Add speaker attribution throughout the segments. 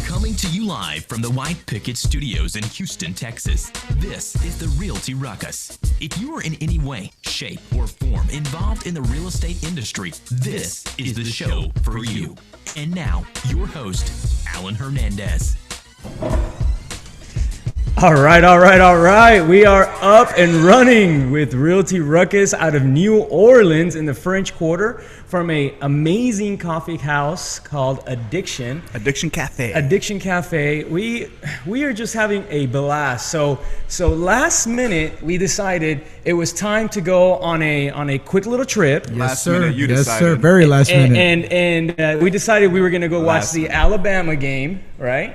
Speaker 1: Coming to you live from the White Picket Studios in Houston, Texas, this is the Realty Ruckus. If you are in any way, shape, or form involved in the real estate industry, this is the show for you. And now, your host, Alan Hernandez.
Speaker 2: All right. We are up and running with Realty Ruckus out of New Orleans in the French Quarter from an amazing coffee house called Addiction Cafe. We are just having a blast. So last minute we decided it was time to go on a quick little trip.
Speaker 3: Yes, sir.
Speaker 4: Yes, sir. Very last minute.
Speaker 2: And we decided we were going to go watch the Alabama game, right?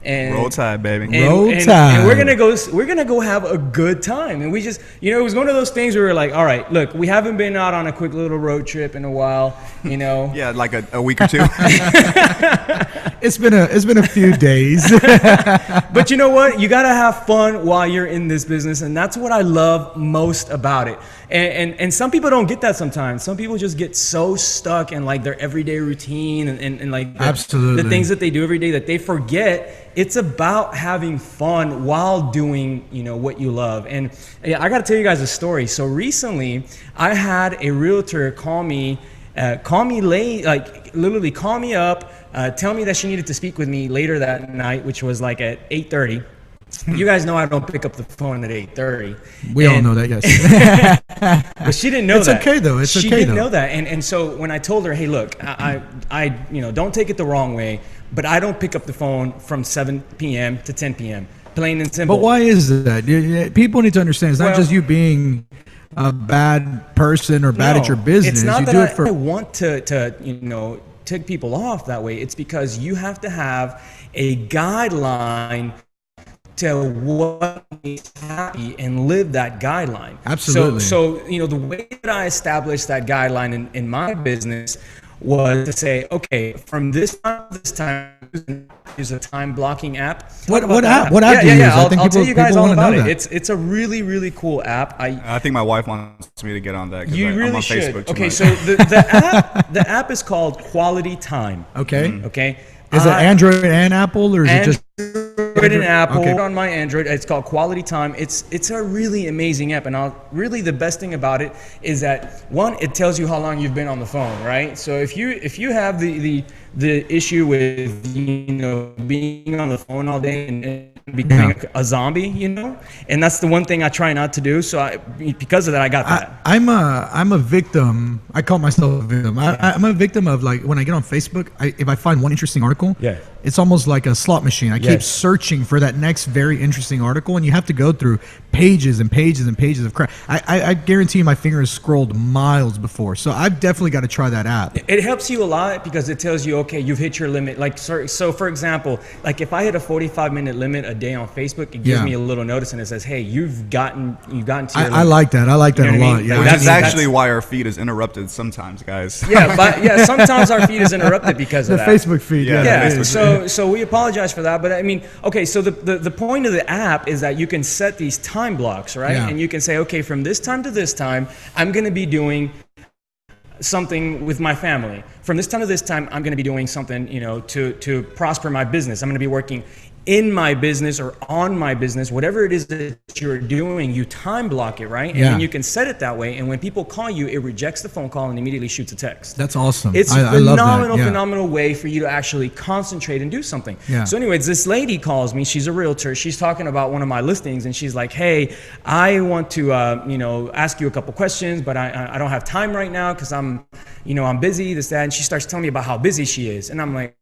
Speaker 2: And
Speaker 3: Roll Tide, baby.
Speaker 2: Roll Tide. And we're gonna go have a good time. And we just, it was one of those things where we were like, all right, look, we haven't been out on a quick little road trip in a while,
Speaker 3: Yeah, like a week or two.
Speaker 4: It's been a few days.
Speaker 2: But you know what? You gotta have fun while you're in this business, and that's what I love most about it. And some people don't get that sometimes. Some people just get so stuck in like their everyday routine and like the things that they do every day that they forget it's about having fun while doing, what you love. And I got to tell you guys a story. So recently I had a realtor call me late, like literally call me up, tell me that she needed to speak with me later that night, which was like at 8:30. You guys know I don't pick up the phone at 8:30.
Speaker 4: We all know that, yes.
Speaker 2: But she didn't know that.
Speaker 4: It's okay though.
Speaker 2: She didn't know that. And so when I told her, hey, look, I don't take it the wrong way, but I don't pick up the phone from 7 p.m. to 10 p.m. Plain and simple.
Speaker 4: But why is that? People need to understand it's not just you being a bad person or bad at your business.
Speaker 2: It's not
Speaker 4: you
Speaker 2: that
Speaker 4: do it for
Speaker 2: I want to tick people off that way. It's because you have to have a guideline to what makes you happy and live that guideline.
Speaker 4: Absolutely.
Speaker 2: So the way that I established that guideline in my business was to say, okay, from this time to this time, use a time blocking app.
Speaker 4: What app do you use?
Speaker 2: I'll tell you guys all about it. It's a really, really cool app.
Speaker 3: I think my wife wants me to get on that.
Speaker 2: You really
Speaker 3: I'm on
Speaker 2: should.
Speaker 3: Facebook
Speaker 2: Okay,
Speaker 3: much.
Speaker 2: so the app is called Quality Time.
Speaker 4: Okay.
Speaker 2: Okay.
Speaker 4: Is it Android and Apple, or is it just
Speaker 2: Android and Apple?
Speaker 4: Okay.
Speaker 2: On my Android, it's called Quality Time. It's a really amazing app, and the best thing about it is that one, it tells you how long you've been on the phone, right? So if you have the issue with being on the phone all day and becoming a zombie, and that's the one thing I try not to do. So because of that, I got that.
Speaker 4: I'm a victim. I call myself a victim. I'm a victim of, like, when I get on Facebook, if I find one interesting article, it's almost like a slot machine. I keep searching for that next very interesting article, and you have to go through pages and pages and pages of crap. I guarantee you my finger has scrolled miles before. So I've definitely got to try that app.
Speaker 2: It helps you a lot because it tells you, okay, you've hit your limit. Like, so for example, like if I hit a 45-minute limit a day on Facebook, it gives me a little notice and it says, hey, you've gotten to your limit.
Speaker 4: I like that. I like that a lot.
Speaker 3: Yeah, that's actually why our feed is interrupted sometimes, guys.
Speaker 2: Sometimes our feed is interrupted because of
Speaker 4: the
Speaker 2: that.
Speaker 4: Facebook feed.
Speaker 2: So we apologize for that, but I mean, okay, so the point of the app is that you can set these time blocks, right? And you can say, okay, from this time to this time, I'm going to be doing something with my family. From this time to this time, I'm going to be doing something, to prosper my business. I'm going to be working in my business or on my business, whatever it is that you're doing, you time block it, right? And then you can set it that way. And when people call you, it rejects the phone call and immediately shoots a text.
Speaker 4: That's awesome.
Speaker 2: It's
Speaker 4: I
Speaker 2: a
Speaker 4: love that.
Speaker 2: phenomenal way for you to actually concentrate and do something. So anyways, this lady calls me. She's a realtor. She's talking about one of my listings, and she's like, hey, I want to, ask you a couple questions, but I don't have time right now because I'm busy, this, that. And she starts telling me about how busy she is. And I'm like,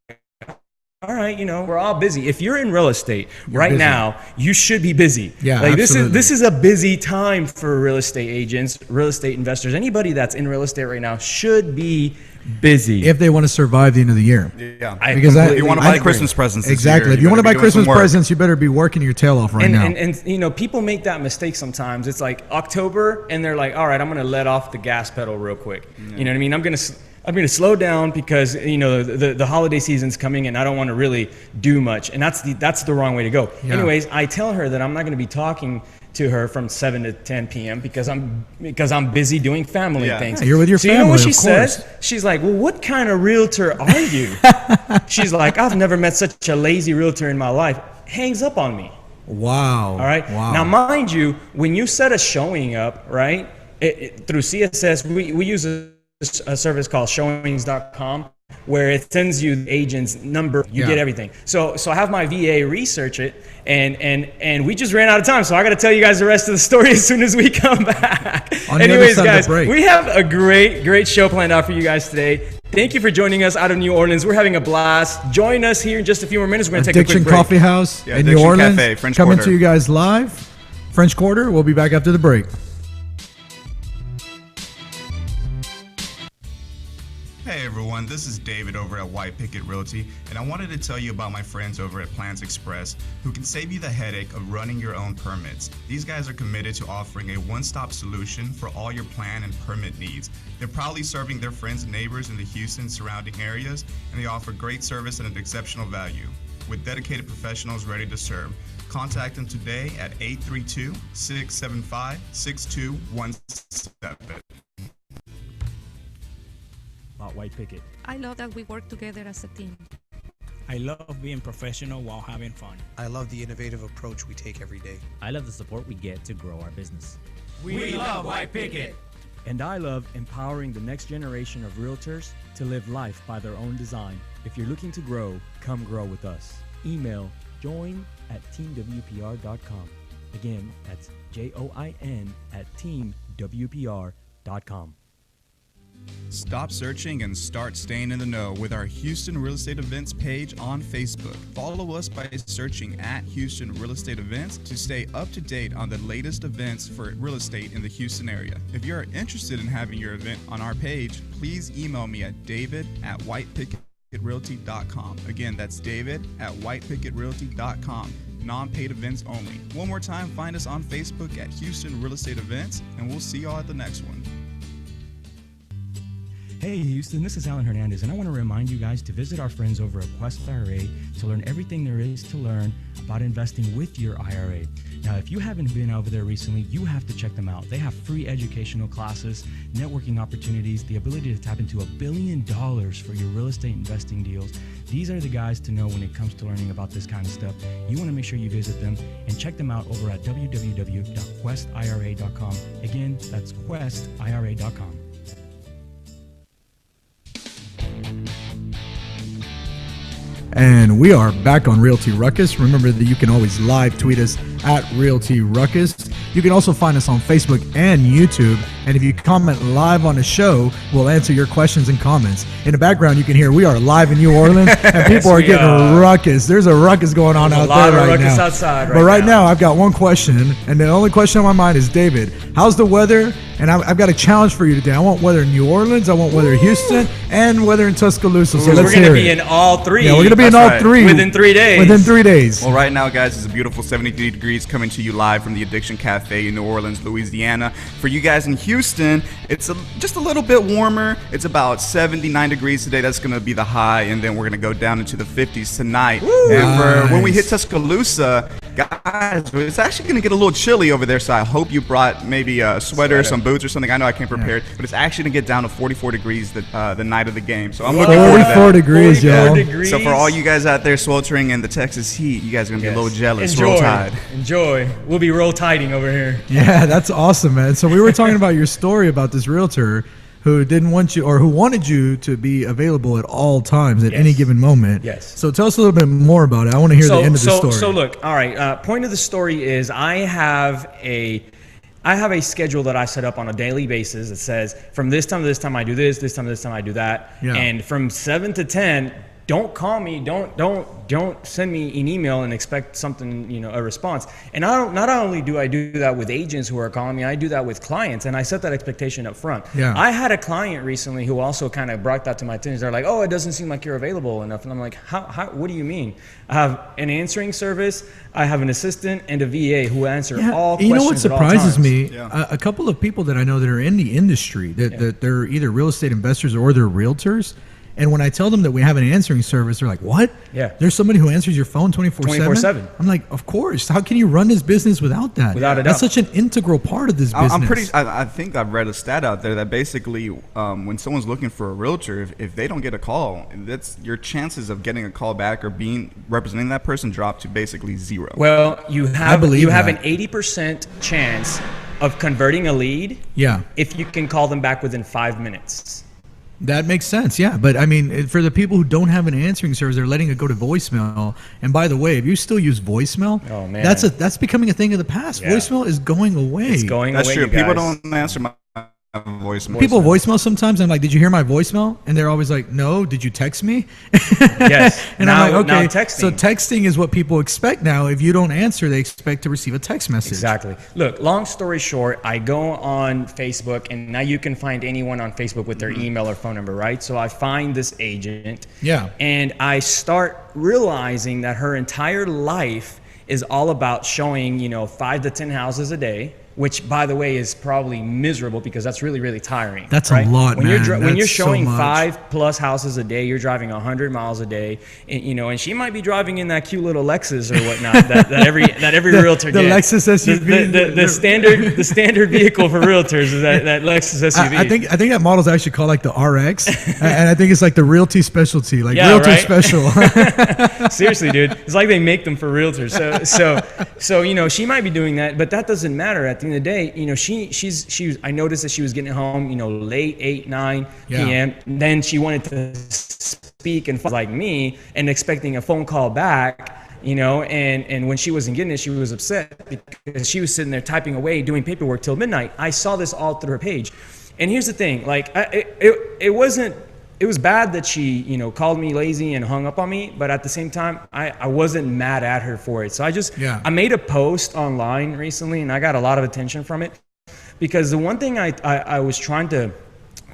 Speaker 2: all right, we're all busy. If you're in real estate right now, you should be busy. Like this is a busy time for real estate agents, real estate investors. Anybody that's in real estate right now should be busy
Speaker 4: if they want to survive the end of the year.
Speaker 3: Because you want to buy Christmas presents.
Speaker 4: Exactly. If you want to buy Christmas presents, you better be working your tail off right now.
Speaker 2: And people make that mistake sometimes. It's like October, and they're like, all right, I'm going to let off the gas pedal real quick. You know what I mean? I'm going to slow down because the holiday season's coming and I don't want to really do much, and that's the wrong way to go. Anyways, I tell her that I'm not going to be talking to her from 7 to 10 p.m. because I'm busy doing family things.
Speaker 4: Yeah, you're with your family.
Speaker 2: You know what she says? She's like, well, what kind of realtor are you? She's like, I've never met such a lazy realtor in my life. Hangs up on me.
Speaker 4: Wow.
Speaker 2: All right.
Speaker 4: Wow.
Speaker 2: Now, mind you, when you set a showing up, right, through CSS, we use a service called showings.com, where it sends you the agent's number. You get everything. So I have my VA research it, and we just ran out of time. So I got to tell you guys the rest of the story as soon as we come back. Anyways, guys, we have a great show planned out for you guys today. Thank you for joining us out of New Orleans. We're having a blast. Join us here in just a few more minutes. We're going to take a quick break.
Speaker 4: Coffee House in New Orleans. Cafe, French coming Quarter. To you guys live. French Quarter. We'll be back after the break.
Speaker 3: Hey everyone, this is David over at White Picket Realty, and I wanted to tell you about my friends over at Plans Express who can save you the headache of running your own permits. These guys are committed to offering a one-stop solution for all your plan and permit needs. They're proudly serving their friends and neighbors in the Houston surrounding areas, and they offer great service at an exceptional value. With dedicated professionals ready to serve, contact them today at 832-675-6217.
Speaker 5: White Picket.
Speaker 6: I love that we work together as a team.
Speaker 5: I love being professional while having fun.
Speaker 7: I love the innovative approach we take every day.
Speaker 8: I love the support we get to grow our business.
Speaker 9: We love White Picket.
Speaker 10: And I love empowering the next generation of realtors to live life by their own design. If you're looking to grow, come grow with us. Email join@teamwpr.com. Again, that's join@teamwpr.com.
Speaker 3: Stop searching and start staying in the know with our Houston Real Estate Events page on Facebook. Follow us by searching at Houston Real Estate Events to stay up to date on the latest events for real estate in the Houston area. If you are interested in having your event on our page, please email me at david@whitepicketrealty.com. Again, that's david@whitepicketrealty.com. Non-paid events only. One more time, find us on Facebook at Houston Real Estate Events, and we'll see y'all at the next one.
Speaker 10: Hey Houston, this is Alan Hernandez, and I want to remind you guys to visit our friends over at Quest IRA to learn everything there is to learn about investing with your IRA. Now, if you haven't been over there recently, you have to check them out. They have free educational classes, networking opportunities, the ability to tap into $1 billion for your real estate investing deals. These are the guys to know when it comes to learning about this kind of stuff. You want to make sure you visit them and check them out over at www.questira.com. Again, that's questira.com.
Speaker 4: And we are back on Realty Ruckus. Remember that you can always live tweet us at Realty Ruckus. You can also find us on Facebook and YouTube. And if you comment live on the show, we'll answer your questions and comments. In the background, you can hear we are live in New Orleans, and people are getting a ruckus. There's a ruckus going on out there right now.
Speaker 2: Outside
Speaker 4: but right now, I've got one question, and the only question on my mind is, David, how's the weather? And I've got a challenge for you today. I want weather in New Orleans, I want weather in Houston, and weather in Tuscaloosa. So let's hear it.
Speaker 2: We're going to be in all three.
Speaker 4: Yeah, we're going to be in all three.
Speaker 2: Within 3 days.
Speaker 4: Within 3 days.
Speaker 3: Well, right now, guys, it's a beautiful 73 degrees coming to you live from the Addiction Cafe in New Orleans, Louisiana. For you guys in Houston, it's just a little bit warmer. It's about 79 degrees today. That's going to be the high, and then we're going to go down into the 50s tonight.
Speaker 4: Woo,
Speaker 3: and for when we hit Tuscaloosa, guys, it's actually going to get a little chilly over there, so I hope you brought maybe a sweater, some boots or something. I know I came prepared, but it's actually going to get down to 44 degrees the night of the game. So I'm looking forward to that.
Speaker 4: 44 degrees, y'all.
Speaker 3: So for all you guys out there sweltering in the Texas heat, you guys are going to be a little jealous.
Speaker 2: Enjoy.
Speaker 3: Roll Tide.
Speaker 2: Enjoy. We'll be roll tiding over here.
Speaker 4: Yeah, that's awesome, man. So we were talking about your story about this realtor who didn't want you, or who wanted you to be available at all times at any given moment.
Speaker 2: Yes.
Speaker 4: So tell us a little bit more about it. I want to hear the end of the story.
Speaker 2: So look, all right. Point of the story is I have a schedule that I set up on a daily basis that says from this time to this time I do this time to this time I do that, and from 7 to 10. Don't call me. Don't send me an email and expect something, a response. And not only do I do that with agents who are calling me, I do that with clients, and I set that expectation up front.
Speaker 4: Yeah.
Speaker 2: I had a client recently who also kind of brought that to my attention. They're like, "Oh, it doesn't seem like you're available enough," and I'm like, "How? What do you mean? I have an answering service, I have an assistant, and a VA who answer all questions."
Speaker 4: You know what surprises me?
Speaker 3: Yeah.
Speaker 4: A couple of people that I know that are in the industry that they're either real estate investors or they're realtors. And when I tell them that we have an answering service, they're like, what?
Speaker 2: Yeah.
Speaker 4: There's somebody who answers your phone 24/7?
Speaker 2: 24/7.
Speaker 4: I'm like, of course. How can you run this business without that?
Speaker 2: Without a doubt.
Speaker 4: That's such an integral part of this business.
Speaker 3: I think I've read a stat out there that basically when someone's looking for a realtor, if they don't get a call, that's your chances of getting a call back or representing that person drop to basically zero.
Speaker 2: Well, you have an 80% chance of converting a lead if you can call them back within 5 minutes.
Speaker 4: That makes sense, yeah. But I mean, for the people who don't have an answering service, they're letting it go to voicemail. And by the way, if you still use voicemail,
Speaker 2: oh, man.
Speaker 4: that's becoming a thing of the past. Yeah. Voicemail is going away.
Speaker 2: It's going away.
Speaker 3: That's true. People don't answer my voicemail.
Speaker 4: People voicemail sometimes. I'm like, did you hear my voicemail? And they're always like, no. Did you text me?
Speaker 2: Yes.
Speaker 4: And
Speaker 2: now,
Speaker 4: I'm like, okay.
Speaker 2: Now texting.
Speaker 4: So texting is what people expect now. If you don't answer, they expect to receive a text message.
Speaker 2: Exactly. Look, long story short, I go on Facebook, and now you can find anyone on Facebook with their email or phone number, right? So I find this agent.
Speaker 4: Yeah.
Speaker 2: And I start realizing that her entire life is all about showing, 5 to 10 houses a day, which, by the way, is probably miserable because that's really, really tiring.
Speaker 4: That's
Speaker 2: right?
Speaker 4: a lot,
Speaker 2: when
Speaker 4: man.
Speaker 2: When you're showing
Speaker 4: so
Speaker 2: 5+ houses a day, you're driving 100 miles a day, and she might be driving in that cute little Lexus or whatnot that every realtor
Speaker 4: the
Speaker 2: gets.
Speaker 4: The Lexus SUV.
Speaker 2: The standard vehicle for realtors is that Lexus SUV.
Speaker 4: I think that model is actually called like the RX, and I think it's like the Realty specialty, like Realtor
Speaker 2: right?
Speaker 4: special.
Speaker 2: Seriously, dude, it's like they make them for realtors. So she might be doing that, but that doesn't matter. At the end of the day, she I noticed that she was getting home, late 8-9 p.m. Then she wanted to speak and like me and expecting a phone call back, and when she wasn't getting it, she was upset because she was sitting there typing away, doing paperwork till midnight. I saw this all through her page. And here's the thing, it was bad that she, called me lazy and hung up on me, but at the same time, I wasn't mad at her for it. So I made a post online recently, and I got a lot of attention from it, because the one thing I was trying to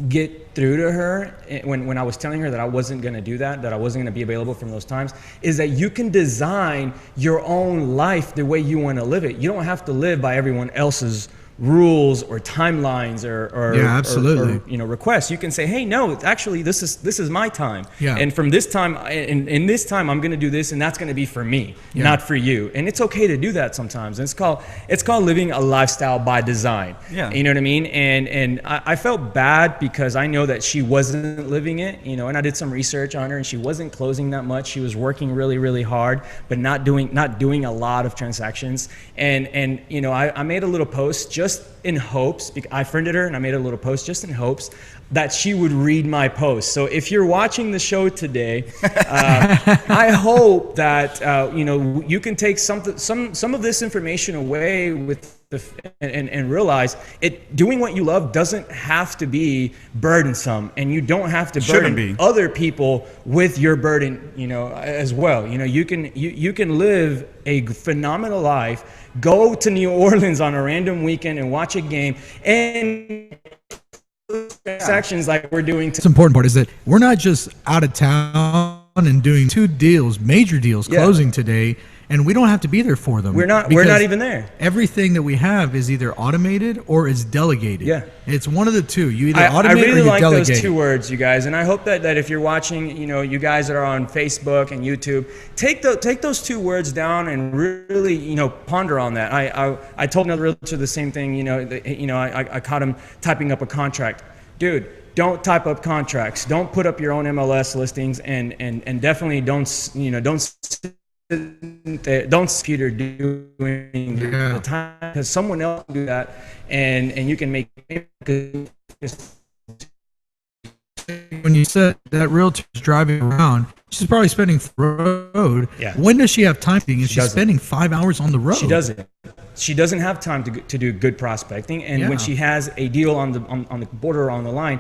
Speaker 2: get through to her when I was telling her that I wasn't going to do that I wasn't going to be available from those times, is that you can design your own life the way you want to live it. You don't have to live by everyone else's rules or timelines or
Speaker 4: absolutely.
Speaker 2: Or requests. You can say, hey, no, actually this is my time.
Speaker 4: Yeah.
Speaker 2: And from this time, in this time, I'm going to do this, and that's going to be for me, not for you. And it's okay to do that sometimes. And it's called living a lifestyle by design.
Speaker 3: Yeah.
Speaker 2: You know what I mean? And I felt bad because I know that she wasn't living it, and I did some research on her, and she wasn't closing that much. She was working really, really hard, but not doing a lot of transactions. And I made a little post just in hopes, I friended her and I made a little post just in hopes that she would read my post. So if you're watching the show today, I hope that you can take some of this information away with and realize doing what you love doesn't have to be burdensome, and you don't have to burden other people with your burden, as well. You can live a phenomenal life, go to New Orleans on a random weekend and watch a game, and transactions like we're doing.
Speaker 4: The important part is that we're not just out of town and doing 2 deals, major deals, closing today, and we don't have to be there for them.
Speaker 2: We're not even there.
Speaker 4: Everything that we have is either automated or is delegated.
Speaker 2: Yeah.
Speaker 4: It's one of the two. You either automate or you delegate.
Speaker 2: I really like those 2 words, you guys, and I hope that if you're watching, you guys that are on Facebook and YouTube, take those 2 words down and really, ponder on that. I told another realtor the same thing. I caught him typing up a contract. Dude, don't type up contracts. Don't put up your own MLS listings, and definitely don't computer doing the time, because someone else will do that, and you can make.
Speaker 4: When you said that realtor's driving around, she's probably spending the road.
Speaker 2: Yeah.
Speaker 4: When does she have time? And she's spending 5 hours on the road.
Speaker 2: She doesn't. She doesn't have time to do good prospecting, and when she has a deal on the border or on the line,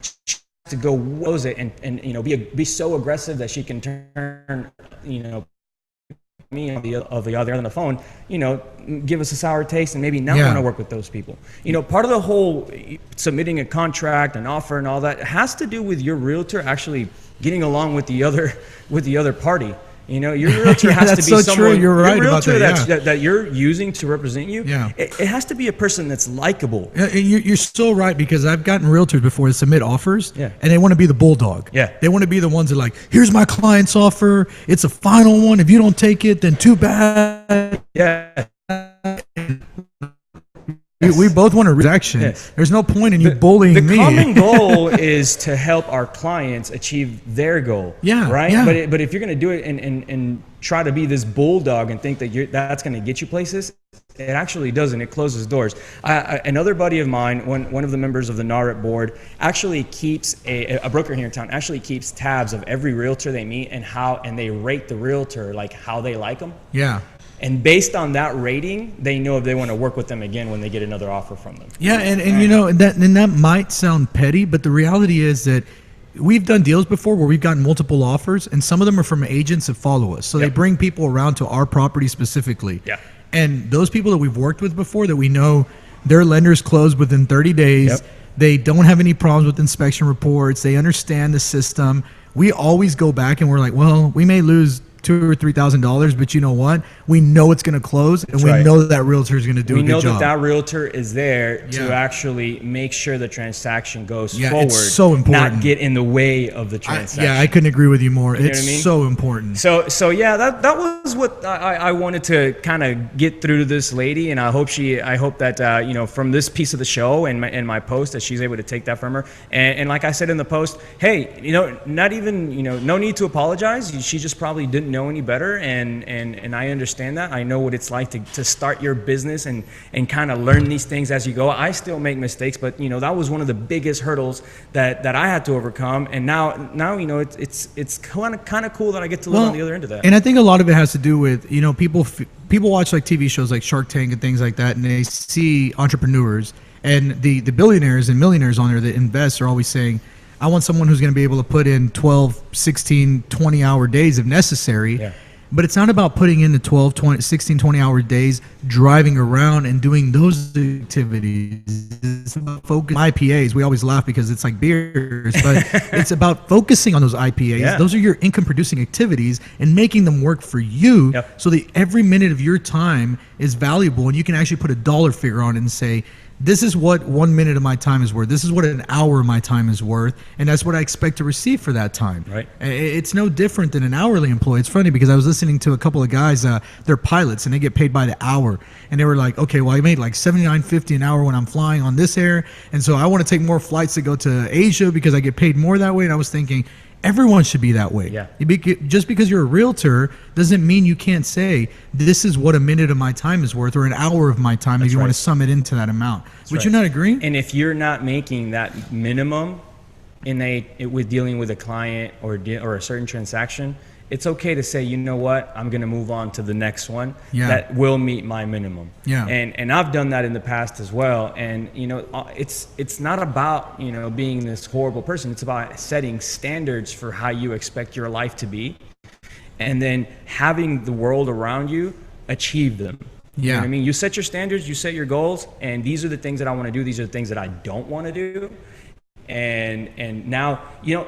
Speaker 2: she has to go close it and be so aggressive that she can turn me on the other end of the phone, give us a sour taste and maybe not want to work with those people. Part of the whole submitting a contract, an offer, and all that has to do with your realtor actually getting along with the other party. You know, your realtor has to be
Speaker 4: so
Speaker 2: someone.
Speaker 4: True. You're right
Speaker 2: your realtor
Speaker 4: about that,
Speaker 2: that you're using to represent you.
Speaker 4: Yeah.
Speaker 2: It has to be a person that's likable.
Speaker 4: You're so right, because I've gotten realtors before to submit offers,
Speaker 2: Yeah.
Speaker 4: and they want to be the bulldog.
Speaker 2: Yeah.
Speaker 4: They want to be the ones that like, here's my client's offer. It's a final one. If you don't take it, then too bad.
Speaker 2: Yeah.
Speaker 4: We both want a rejection.
Speaker 2: Yes.
Speaker 4: There's no point in you bullying me.
Speaker 2: The common goal is to help our clients achieve their goal.
Speaker 4: Yeah,
Speaker 2: Right.
Speaker 4: yeah.
Speaker 2: But if you're going to do it and try to be this bulldog and think that that's going to get you places, it actually doesn't. It closes doors. Another buddy of mine, one of the members of the NAREP board, actually keeps a broker here in town, actually keeps tabs of every realtor they meet and they rate the realtor, like how they like them.
Speaker 4: Yeah.
Speaker 2: And based on that rating, they know if they want to work with them again when they get another offer from them.
Speaker 4: Yeah, and you know, that might sound petty, but the reality is that we've done deals before where we've gotten multiple offers, and some of them are from agents that follow us. So they bring people around to our property specifically.
Speaker 2: Yeah.
Speaker 4: And those people that we've worked with before, that we know their lenders closed within 30 days,
Speaker 2: Yep.
Speaker 4: they don't have any problems with inspection reports, they understand the system. We always go back and we're like, well, we may lose $2,000 or $3,000, but you know what? We know it's going to close, and we know that realtor is going to do a good job.
Speaker 2: We know that realtor is there to actually make sure the transaction goes forward.
Speaker 4: It's so important.
Speaker 2: Not get in the way of the transaction.
Speaker 4: I couldn't agree with you more.
Speaker 2: You know
Speaker 4: It's
Speaker 2: what I mean?
Speaker 4: so important.
Speaker 2: So yeah, that was what I wanted to kind of get through to this lady, and I hope that you know, from this piece of the show and my post, that she's able to take that from her. And like I said in the post, hey, you know, not even, you know, no need to apologize. She just probably didn't know any better, and I understand that. I know what it's like to start your business and kind of learn these things as you go. I still make mistakes, but you know, that was one of the biggest hurdles that I had to overcome. And now you know, it's kind of cool that I get to live on the other end of that.
Speaker 4: And I think a lot of it has to do with, you know, people watch like TV shows like Shark Tank and things like that, and they see entrepreneurs and the billionaires and millionaires on there that invest are always saying, I want someone who's going to be able to put in 12, 16, 20-hour days if necessary.
Speaker 2: Yeah.
Speaker 4: But it's not about putting in the 12, 20, 16, 20-hour days, driving around and doing those activities. It's about focus. IPAs, we always laugh because it's like beers, but it's about focusing on those IPAs.
Speaker 2: Yeah.
Speaker 4: Those are your income-producing activities and making them work for you, so that every minute of your time is valuable, and you can actually put a dollar figure on it and say, this is what 1 minute of my time is worth. This is what an hour of my time is worth. And that's what I expect to receive for that time.
Speaker 2: Right.
Speaker 4: It's no different than an hourly employee. It's funny because I was listening to a couple of guys, they're pilots and they get paid by the hour. And they were like, okay, well, I made like $79.50 an hour when I'm flying on this air. And so I want to take more flights to go to Asia because I get paid more that way. And I was thinking, everyone should be that way.
Speaker 2: Yeah.
Speaker 4: Just because you're a realtor doesn't mean you can't say, this is what a minute of my time is worth, or an hour of my time, if you want to sum it into that amount. Would you not agree?
Speaker 2: And if you're not making that minimum with dealing with a client or a certain transaction, it's okay to say, you know what, I'm going to move on to the next one that will meet my minimum.
Speaker 4: Yeah.
Speaker 2: And I've done that in the past as well. And you know, it's not about, you know, being this horrible person. It's about setting standards for how you expect your life to be, and then having the world around you achieve them. You know what I mean? You set your standards, you set your goals, and these are the things that I want to do. These are the things that I don't want to do. And now, you know,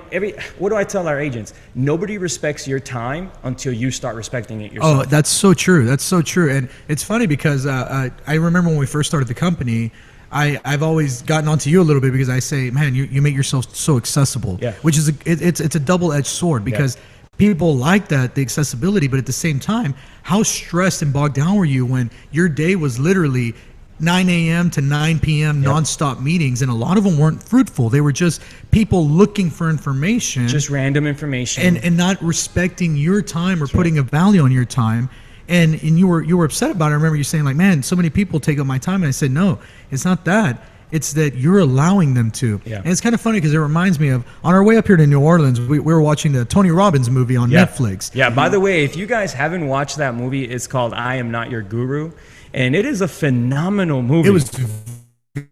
Speaker 2: what do I tell our agents? Nobody respects your time until you start respecting it yourself.
Speaker 4: Oh, that's so true. That's so true. And it's funny because I remember when we first started the company, I've always gotten onto you a little bit because I say, man, you make yourself so accessible.
Speaker 2: Yeah.
Speaker 4: Which is it's a double-edged sword because people like that, the accessibility, but at the same time, how stressed and bogged down were you when your day was literally 9 a.m. to 9 p.m. nonstop meetings, and a lot of them weren't fruitful. They were just people looking for information.
Speaker 2: Just random information.
Speaker 4: And not respecting your time or putting a value on your time. And you were upset about it. I remember you saying like, man, so many people take up my time. And I said, no, it's not that. It's that you're allowing them to.
Speaker 2: Yeah.
Speaker 4: And it's kind of funny because it reminds me of, on our way up here to New Orleans, we were watching the Tony Robbins movie on Netflix.
Speaker 2: Yeah, by the way, if you guys haven't watched that movie, it's called I Am Not Your Guru. And it is a phenomenal movie.
Speaker 4: It was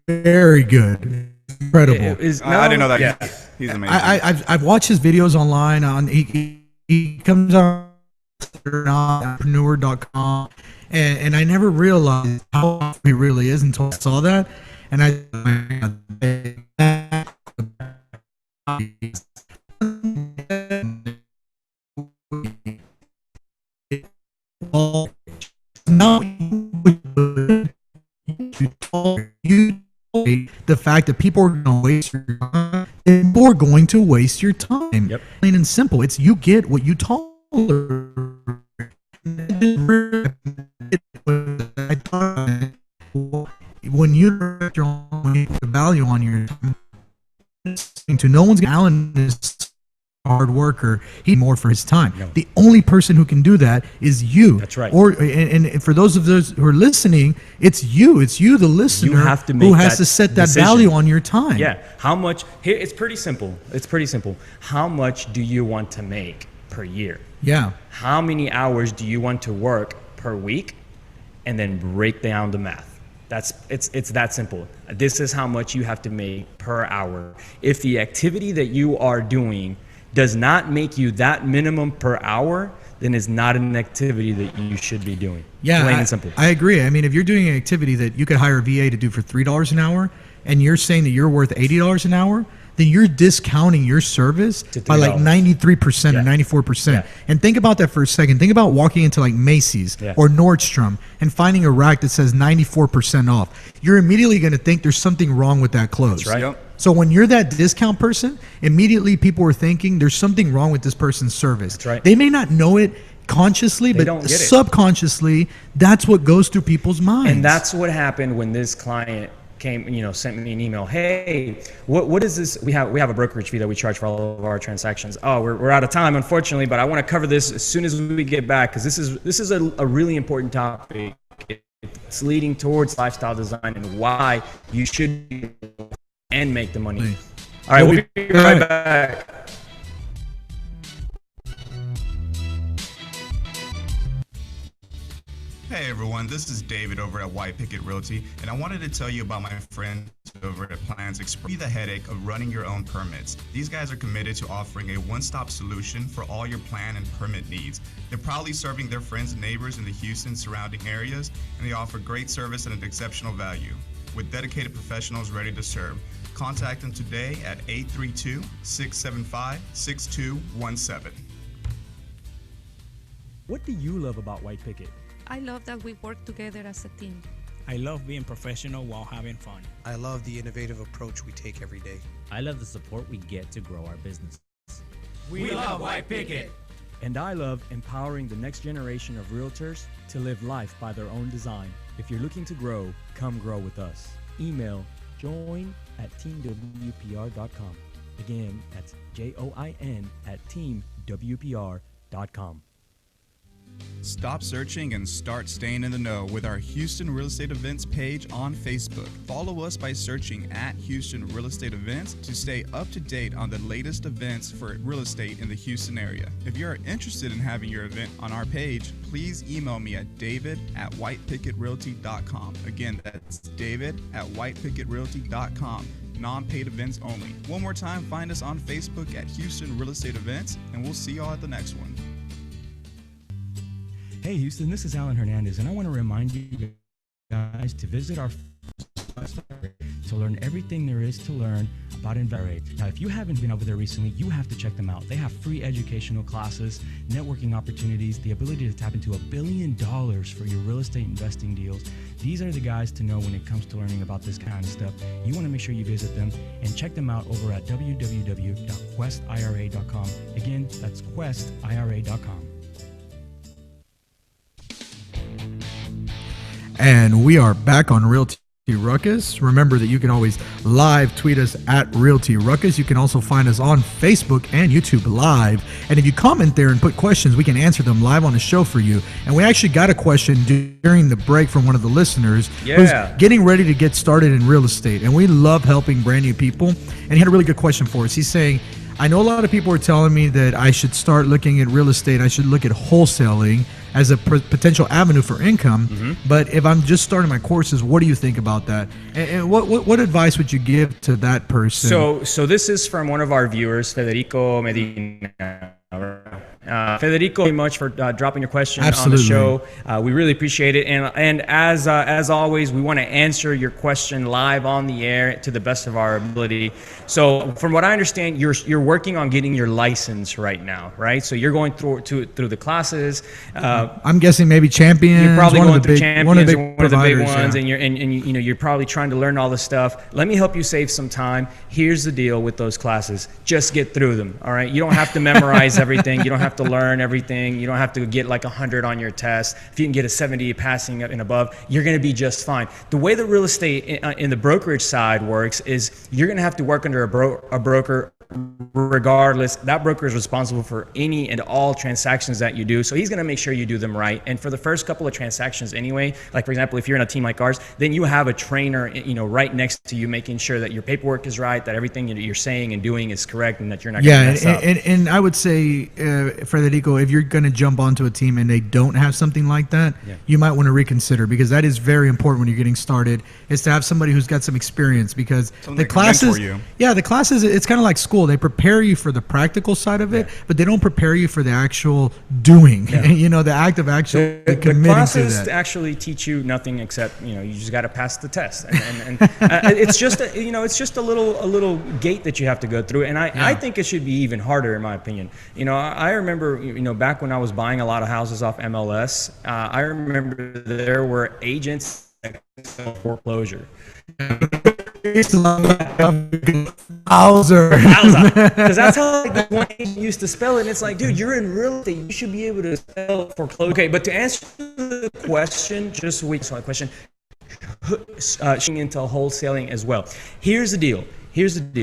Speaker 4: very good. Incredible.
Speaker 3: I didn't know that. Yeah. He's amazing.
Speaker 4: I've watched his videos online. He comes on entrepreneur.com, and I never realized how he really is until I saw that. And Now you the fact that people are going to waste your time. People are going to waste your time.
Speaker 2: Yep.
Speaker 4: Plain and simple. It's you get what you tolerate. When you direct your own value on your time, to no one's Alan is a hard worker. He more for his time. No. The only person who can do that is you.
Speaker 2: That's right.
Speaker 4: And for those of those who are listening, it's you, the listener,
Speaker 2: you have to make
Speaker 4: who has to set that
Speaker 2: decision.
Speaker 4: value on your time.
Speaker 2: Yeah. How much? Here, it's pretty simple. How much do you want to make per year?
Speaker 4: Yeah.
Speaker 2: How many hours do you want to work per week? And then break down the math. It's that simple. This is how much you have to make per hour. If the activity that you are doing does not make you that minimum per hour, then it's not an activity that you should be doing.
Speaker 4: Yeah,
Speaker 2: plain and simple.
Speaker 4: I agree. I mean, if you're doing an activity that you could hire a VA to do for $3 an hour, and you're saying that you're worth $80 an hour, then you're discounting your service by like 93% or 94%. Yeah. And think about that for a second. Think about walking into like Macy's or Nordstrom and finding a rack that says 94% off. You're immediately going to think there's something wrong with that clothes.
Speaker 2: That's right. Yep.
Speaker 4: So when you're that discount person, immediately people are thinking there's something wrong with this person's service.
Speaker 2: That's right.
Speaker 4: They may not know it consciously, but subconsciously, that's what goes through people's minds.
Speaker 2: And that's what happened when this client sent me an email. Hey, what is this? We have a brokerage fee that we charge for all of our transactions. Oh, we're out of time, unfortunately, but I want to cover this as soon as we get back because this is a really important topic. It's leading towards lifestyle design and why you should and make the money. All right, we'll be right back.
Speaker 3: Hey everyone, this is David over at White Picket Realty, and I wanted to tell you about my friends over at Plans Express. The headache of running your own permits. These guys are committed to offering a one-stop solution for all your plan and permit needs. They're proudly serving their friends and neighbors in the Houston surrounding areas, and they offer great service at an exceptional value. With dedicated professionals ready to serve, contact them today at 832-675-6217.
Speaker 10: What do you love about White Picket?
Speaker 6: I love that we work together as a team.
Speaker 5: I love being professional while having fun.
Speaker 7: I love the innovative approach we take every day.
Speaker 8: I love the support we get to grow our business.
Speaker 9: We love White Picket.
Speaker 10: And I love empowering the next generation of realtors to live life by their own design. If you're looking to grow, come grow with us. Email join@teamwpr.com. Again, that's join@teamwpr.com.
Speaker 3: Stop searching and start staying in the know with our Houston Real Estate Events page on Facebook. Follow us by searching at Houston Real Estate Events to stay up to date on the latest events for real estate in the Houston area. If you are interested in having your event on our page, please email me at david@whitepicketrealty.com. Again, that's david@whitepicketrealty.com. Non-paid events only. One more time, find us on Facebook at Houston Real Estate Events, and we'll see y'all at the next one.
Speaker 10: Hey Houston, this is Alan Hernandez, and I want to remind you guys to visit our website to learn everything there is to learn about investing. Now, if you haven't been over there recently, you have to check them out. They have free educational classes, networking opportunities, the ability to tap into $1 billion for your real estate investing deals. These are the guys to know when it comes to learning about this kind of stuff. You want to make sure you visit them and check them out over at www.questira.com. Again, that's questira.com.
Speaker 4: And we are back on Realty Ruckus. Remember that you can always live tweet us at Realty Ruckus. You can also find us on Facebook and YouTube live. And if you comment there and put questions, we can answer them live on the show for you. And we actually got a question during the break from one of the listeners who's getting ready to get started in real estate. And we love helping brand new people. And he had a really good question for us. He's saying, I know a lot of people are telling me that I should start looking at real estate. I should look at wholesaling as a potential avenue for income. But if I'm just starting my courses, what do you think about that? And what advice would you give to that person?
Speaker 2: So this is from one of our viewers, Federico Medina. Federico, very much for dropping your question
Speaker 4: Absolutely.
Speaker 2: on the show. We really appreciate it. And as always, we want to answer your question live on the air to the best of our ability. So from what I understand, you're working on getting your license right now, right? So you're going through the classes.
Speaker 4: I'm guessing maybe Champions.
Speaker 2: You're probably going through
Speaker 4: Champions,
Speaker 2: one of the big ones,
Speaker 4: yeah.
Speaker 2: and you're probably trying to learn all this stuff. Let me help you save some time. Here's the deal with those classes: just get through them. All right, you don't have to memorize everything. You don't have to learn everything. You don't have to get like 100 on your test. If you can get a 70 passing and above, you're going to be just fine. The way the real estate in the brokerage side works is you're going to have to work under a broker. Regardless, that broker is responsible for any and all transactions that you do. So he's going to make sure you do them right. And for the first couple of transactions anyway, like for example, if you're in a team like ours, then you have a trainer, right next to you, making sure that your paperwork is right, that everything you're saying and doing is correct, and that you're not going to mess up.
Speaker 4: And I would say, Federico, if you're going to jump onto a team and they don't have something like that, you might want to reconsider, because that is very important when you're getting started, is to have somebody who's got some experience, because the classes, it's kind of like school. They prepare you for the practical side of it, but they don't prepare you for the actual doing. The act of actually committing
Speaker 2: the classes
Speaker 4: to that.
Speaker 2: Actually teach you nothing except you just got to pass the test, and it's just a little gate that you have to go through. And I think it should be even harder, in my opinion. I remember back when I was buying a lot of houses off MLS, I remember there were agents that sell foreclosure.
Speaker 4: Because
Speaker 2: that's how the one used to spell it. And it's like, dude, you're in real estate. You should be able to spell foreclosure. Okay, but to answer the question, into wholesaling as well. Here's the deal.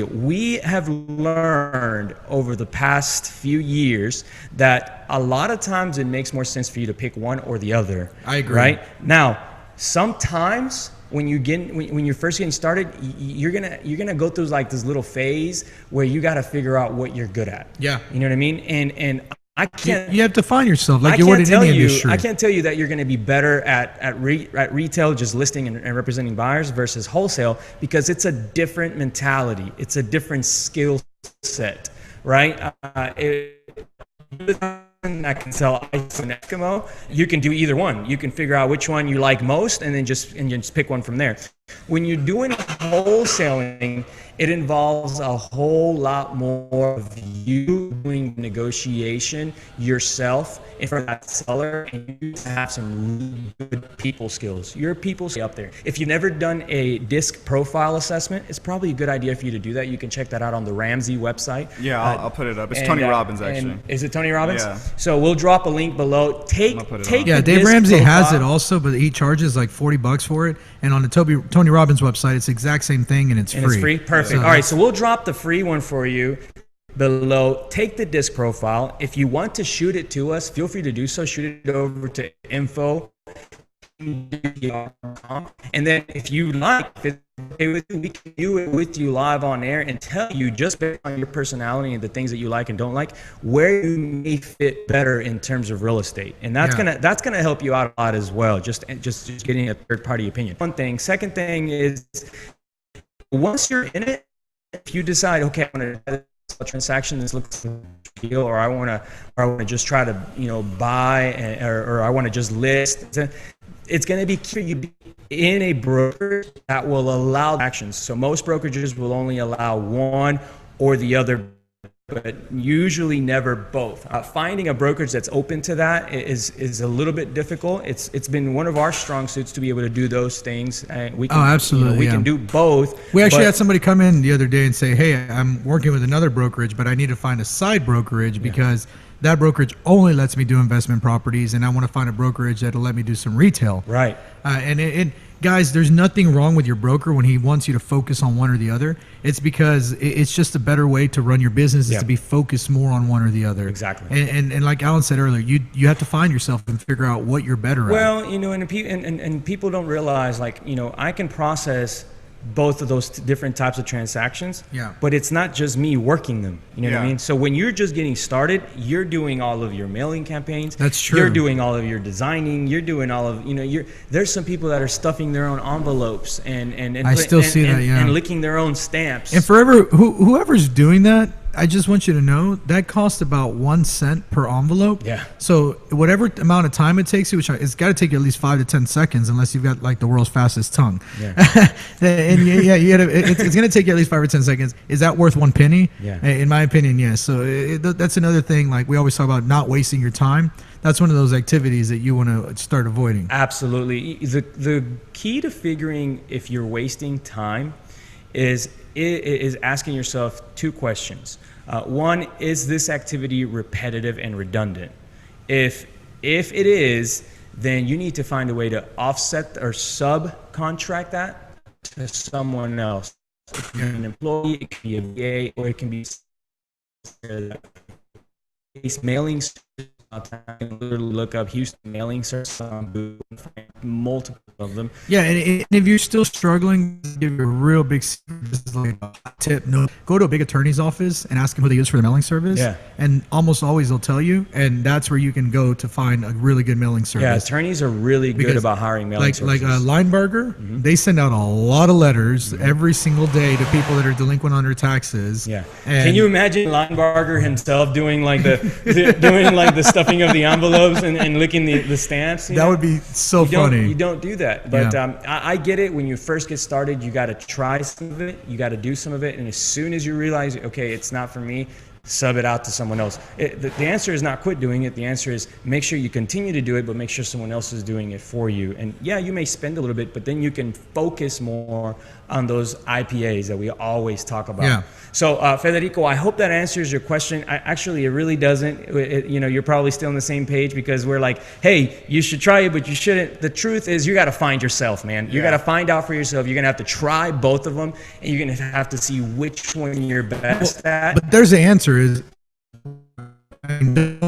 Speaker 2: We have learned over the past few years that a lot of times it makes more sense for you to pick one or the other.
Speaker 4: I agree.
Speaker 2: Right? Now, sometimes when you're first getting started, you're gonna go through like this little phase where you got to figure out what you're good at.
Speaker 4: Yeah.
Speaker 2: You know what I mean? And I can't.
Speaker 4: You have to find yourself like you would in any industry.
Speaker 2: I can't tell you that you're going to be better at retail, just listing and representing buyers, versus wholesale, because it's a different mentality. It's a different skill set, right? I can sell ice and Eskimo. You can do either one. You can figure out which one you like most, and then just pick one from there. When you're doing wholesaling, it involves a whole lot more of you doing negotiation yourself in front of that seller, and you have some really good people skills. Your people skills up there. If you've never done a disc profile assessment, it's probably a good idea for you to do that. You can check that out on the Ramsey website.
Speaker 3: Yeah, I'll put it up. It's Tony Robbins, actually.
Speaker 2: Is it Tony Robbins?
Speaker 3: Yeah.
Speaker 2: So we'll drop a link below. Take
Speaker 4: Dave Ramsey has it also, but he charges like $40 for it. And on the Tony Robbins website, it's the exact same thing, and it's free.
Speaker 2: It's free? Perfect.
Speaker 4: So,
Speaker 2: all right, so we'll drop the free one for you below. Take the disc profile. If you want to shoot it to us, feel free to do so. Shoot it over to info. And then if you like, we can do it with you live on air and tell you, just based on your personality and the things that you like and don't like, where you may fit better in terms of real estate. And that's gonna help you out a lot as well, just getting a third party opinion. One thing. Second thing is, once you're in it, if you decide, okay, I want to a transaction, this looks like a deal, or I want to just try to buy, or I want to just list. It's going to be key you be in a broker that will allow actions. So most brokerages will only allow one or the other, but usually never both. Finding a brokerage that's open to that is a little bit difficult. It's been one of our strong suits to be able to do those things. We can,
Speaker 4: absolutely.
Speaker 2: We can do both.
Speaker 4: We actually had somebody come in the other day and say, "Hey, I'm working with another brokerage, but I need to find a side brokerage because that brokerage only lets me do investment properties, and I want to find a brokerage that'll let me do some retail."
Speaker 2: Right.
Speaker 4: And guys, there's nothing wrong with your broker when he wants you to focus on one or the other. It's because it's just a better way to run your business is to be focused more on one or the other.
Speaker 2: Exactly.
Speaker 4: And like Alan said earlier, you have to find yourself and figure out what you're better at.
Speaker 2: Well, and people don't realize, I can process both of those different types of transactions, but it's not just me working them. You know what I mean? So when you're just getting started, you're doing all of your mailing campaigns.
Speaker 4: That's true.
Speaker 2: You're doing all of your designing. You're doing all of, there's some people that are stuffing their own envelopes and
Speaker 4: I still see that,
Speaker 2: and licking their own stamps.
Speaker 4: And whoever's doing that, I just want you to know that costs about 1 cent per envelope.
Speaker 2: Yeah.
Speaker 4: So whatever amount of time it takes you, which it's got to take you at least 5 to 10 seconds, unless you've got like the world's fastest tongue.
Speaker 2: Yeah.
Speaker 4: And it's going to take you at least 5 or 10 seconds. Is that worth 1 penny?
Speaker 2: Yeah.
Speaker 4: In my opinion, yes. So that's another thing. Like we always talk about not wasting your time. That's one of those activities that you want to start avoiding.
Speaker 2: Absolutely. The key to figuring if you're wasting time is asking yourself 2 questions. One, is this activity repetitive and redundant? If it is, then you need to find a way to offset or subcontract that to someone else. It can be an employee, it can be a VA, or it can be mailing service. I can literally look up Houston mailing service on Google and find multiple of them.
Speaker 4: Yeah, and if you're still struggling, give you a real big this is like a tip. No, go to a big attorney's office and ask them who they use for the mailing service.
Speaker 2: Yeah.
Speaker 4: And almost always they'll tell you, and that's where you can go to find a really good mailing service.
Speaker 2: Yeah, attorneys are really good about hiring mailing services.
Speaker 4: Like Lineberger, they send out a lot of letters every single day to people that are delinquent on their taxes.
Speaker 2: Yeah. Can you imagine Lineberger himself doing like the stuffing of the envelopes and licking the stamps?
Speaker 4: That would be so funny.
Speaker 2: You don't do that. But I get it. When you first get started, you got to try some of it. You got to do some of it. And as soon as you realize, okay, it's not for me, sub it out to someone else. The answer is not quit doing it. The answer is make sure you continue to do it, but make sure someone else is doing it for you. And yeah, you may spend a little bit, but then you can focus more on those IPAs that we always talk about.
Speaker 4: Yeah.
Speaker 2: So Federico, I hope that answers your question. Actually, it really doesn't. You're probably still on the same page because we're like, hey, you should try it, but you shouldn't. The truth is you got to find yourself, man. You got to find out for yourself. You're going to have to try both of them, and you're going to have to see which one you're best at.
Speaker 4: But there's the answer is and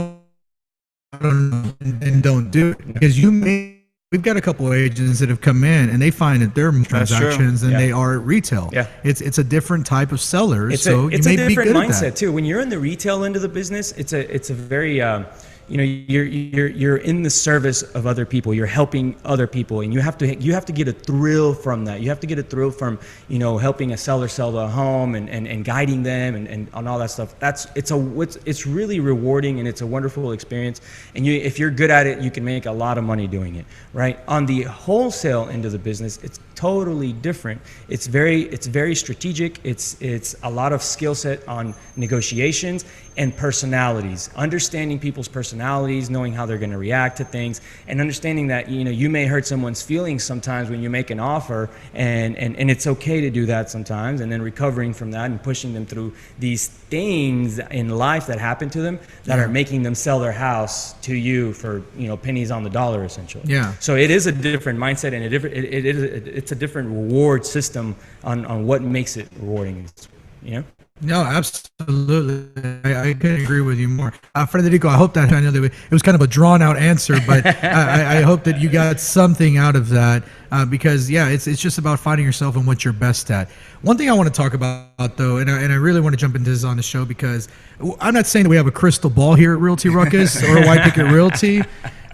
Speaker 4: don't do it because we've got a couple of agents that have come in and they find that their transactions than they are at retail.
Speaker 2: Yeah.
Speaker 4: It's a different type of seller.
Speaker 2: It's
Speaker 4: so
Speaker 2: a
Speaker 4: you may
Speaker 2: different
Speaker 4: be good
Speaker 2: mindset
Speaker 4: at that.
Speaker 2: too. When you're in the retail end of the business, it's a very you're in the service of other people. You're helping other people, and you have to get a thrill from that. You have to get a thrill from helping a seller sell a home and guiding them and all that stuff. It's really rewarding, and it's a wonderful experience. And if you're good at it, you can make a lot of money doing it. Right on the wholesale end of the business, it's totally different. It's very strategic. It's a lot of skill set on negotiations and personalities, understanding people's personalities, knowing how they're going to react to things, and understanding that you may hurt someone's feelings sometimes when you make an offer, and it's okay to do that sometimes, and then recovering from that and pushing them through these things in life that happen to them that are making them sell their house to you for pennies on the dollar essentially.
Speaker 4: Yeah.
Speaker 2: So it is a different mindset, and it's a different reward system on what makes it rewarding.
Speaker 4: No, absolutely. I couldn't agree with you more. Federico, I hope that I know that it was kind of a drawn out answer, but I hope that you got something out of that because, it's just about finding yourself and what you're best at. One thing I want to talk about, though, and I really want to jump into this on the show because I'm not saying that we have a crystal ball here at Realty Ruckus or White Picket Realty,